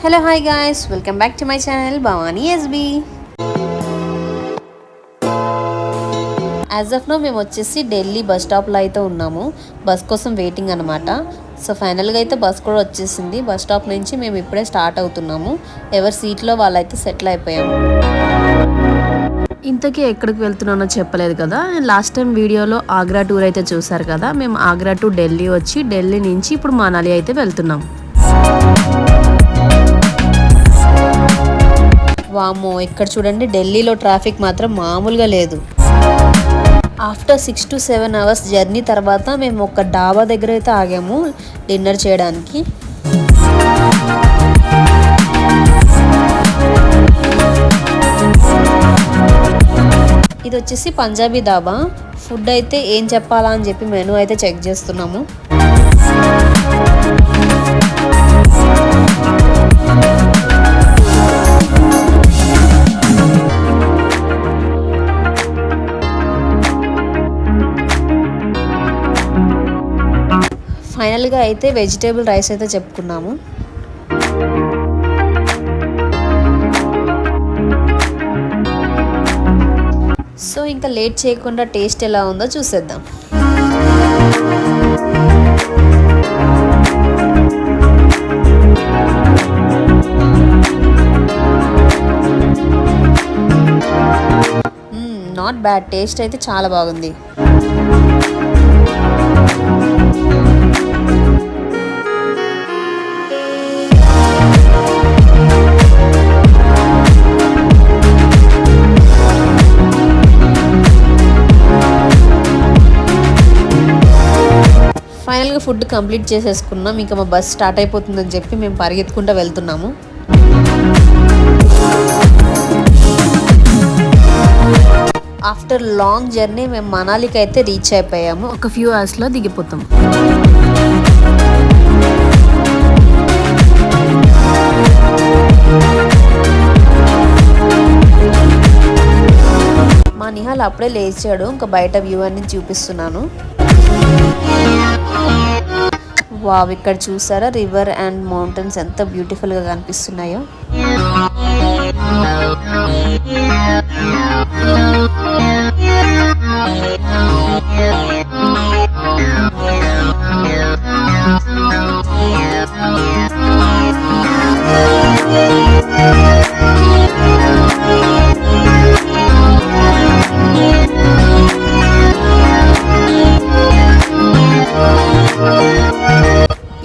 Hello hi guys, welcome back to my channel Bhavani SB. As of now మేము వచ్చేసి Delhi bus స్టాప్లో అయితే ఉన్నాము. Bus కోసం వెయిటింగ్ అనమాట. సో ఫైనల్గా అయితే బస్ కూడా వచ్చేసింది. బస్ స్టాప్ నుంచి మేము ఇప్పుడే స్టార్ట్ అవుతున్నాము. ఎవరి సీట్లో వాళ్ళైతే సెటిల్ అయిపోయాము. ఇంతకీ ఎక్కడికి వెళ్తున్నానో చెప్పలేదు కదా. లాస్ట్ టైం వీడియోలో ఆగ్రా టూర్ అయితే చూసారు కదా. మేము ఆగ్రా టు ఢిల్లీ వచ్చి ఢిల్లీ నుంచి ఇప్పుడు మనాలి అయితే వెళ్తున్నాం. వామ్మో, ఇక్కడ చూడండి, ఢిల్లీలో ట్రాఫిక్ మాత్రం మామూలుగా లేదు. ఆఫ్టర్ 6 to 7 hours జర్నీ తర్వాత మేము ఒక డాబా దగ్గర అయితే ఆగాము డిన్నర్ చేయడానికి. ఇది వచ్చేసి పంజాబీ డాబా. ఫుడ్ అయితే ఏం చెప్పాలా అని చెప్పి మెనూ అయితే చెక్ చేస్తున్నాము. ఫైనల్గా అయితే వెజిటేబుల్ రైస్ అయితే చెప్పుకున్నాము. సో ఇంకా లేట్ చేయకుండా టేస్ట్ ఎలా ఉందో చూసేద్దాం. నాట్ బ్యాడ్, టేస్ట్ అయితే చాలా బాగుంది. ఫైనల్గా ఫుడ్ కంప్లీట్ చేసేసుకున్నాం. ఇంకా మా బస్ స్టార్ట్ అయిపోతుందని చెప్పి మేము పరిగెత్తుకుంటూ వెళ్తున్నాము. ఆఫ్టర్ లాంగ్ జర్నీ మేము మనాలికి అయితే రీచ్ అయిపోయాము. ఒక ఫ్యూ అవర్స్లో దిగిపోతాం. మా నిహాల్ అప్పుడే లేచాడు. ఇంకా బయట వ్యూ అన్ని చూపిస్తున్నాను. వావ్, ఇక్కడ చూసారా రివర్ అండ్ మౌంటైన్స్ ఎంత బ్యూటిఫుల్గా కనిపిస్తున్నాయో.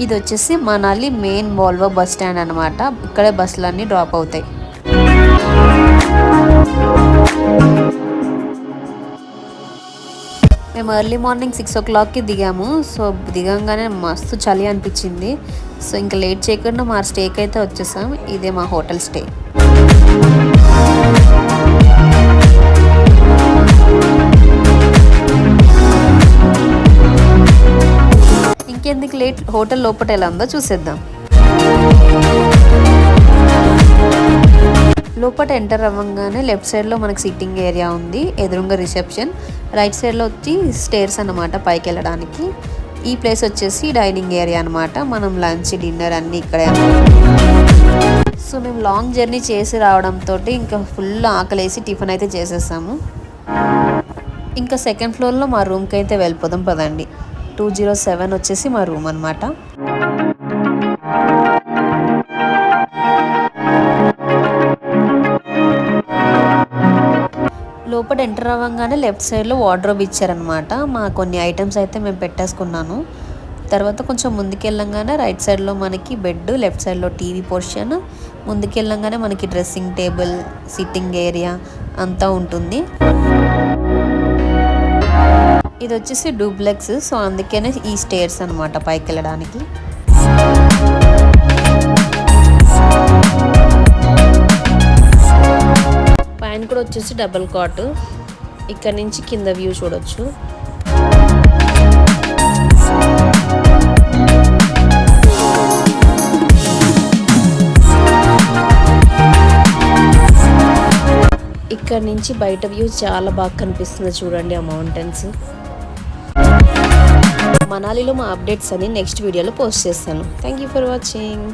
ఇది వచ్చేసి Manali main Volvo bus stand అనమాట. ఇక్కడే బస్సులన్నీ డ్రాప్ అవుతాయి. మేము ఎర్లీ మార్నింగ్ 6 o'clockకి దిగాము. సో దిగంగానే మస్తు చలి అనిపించింది. సో ఇంకా లేట్ చేయకుండా మా స్టేకి అయితే వచ్చేసాం. ఇదే మా హోటల్ స్టే. ఇంకెందుకు లేట్, హోటల్ లోపల ఎలా ఉందో చూసేద్దాం. లోపల ఎంటర్ అవ్వగానే లెఫ్ట్ సైడ్లో మనకి సిట్టింగ్ ఏరియా ఉంది. ఎదురుగా రిసెప్షన్. రైట్ సైడ్లో వచ్చి స్టేర్స్ అన్నమాట పైకి వెళ్ళడానికి. ఈ ప్లేస్ వచ్చేసి డైనింగ్ ఏరియా అనమాట. మనం లంచ్ డిన్నర్ అన్నీ ఇక్కడే. సో మేము లాంగ్ జర్నీ చేసి రావడంతో ఇంకా ఫుల్ ఆకలేసి టిఫిన్ అయితే చేసేసాము. ఇంకా సెకండ్ ఫ్లోర్లో మా రూమ్కి అయితే వెళ్ళిపోదాం పదండి. 207 వచ్చేసి మా రూమ్ అనమాట. లోపల ఎంటర్ అవ్వగానే లెఫ్ట్ సైడ్లో వార్డ్రోబ్ ఇచ్చారనమాట. మా కొన్ని ఐటమ్స్ అయితే మేము పెట్టేసుకున్నాను. తర్వాత కొంచెం ముందుకెళ్ళంగానే రైట్ సైడ్లో మనకి బెడ్, లెఫ్ట్ సైడ్లో టీవీ పోర్షన్, ముందుకెళ్ళంగానే మనకి డ్రెస్సింగ్ టేబుల్, సిట్టింగ్ ఏరియా అంతా ఉంటుంది. ఇది వచ్చేసి డూప్లెక్స్. సో అందుకనే ఈ స్టేర్స్ అనమాట పైకి వెళ్ళడానికి. పైన కూడా వచ్చేసి డబుల్ కాట్. ఇక్కడ నుంచి కింద వ్యూ చూడొచ్చు. ఇక్కడ నుంచి బయట వ్యూ చాలా బాగా కనిపిస్తుంది చూడండి, ఆ మౌంటైన్స్. మనాలిలో మా అప్డేట్స్ అన్ని నెక్స్ట్ వీడియోలో పోస్ట్ చేస్తాను. Thank you for watching.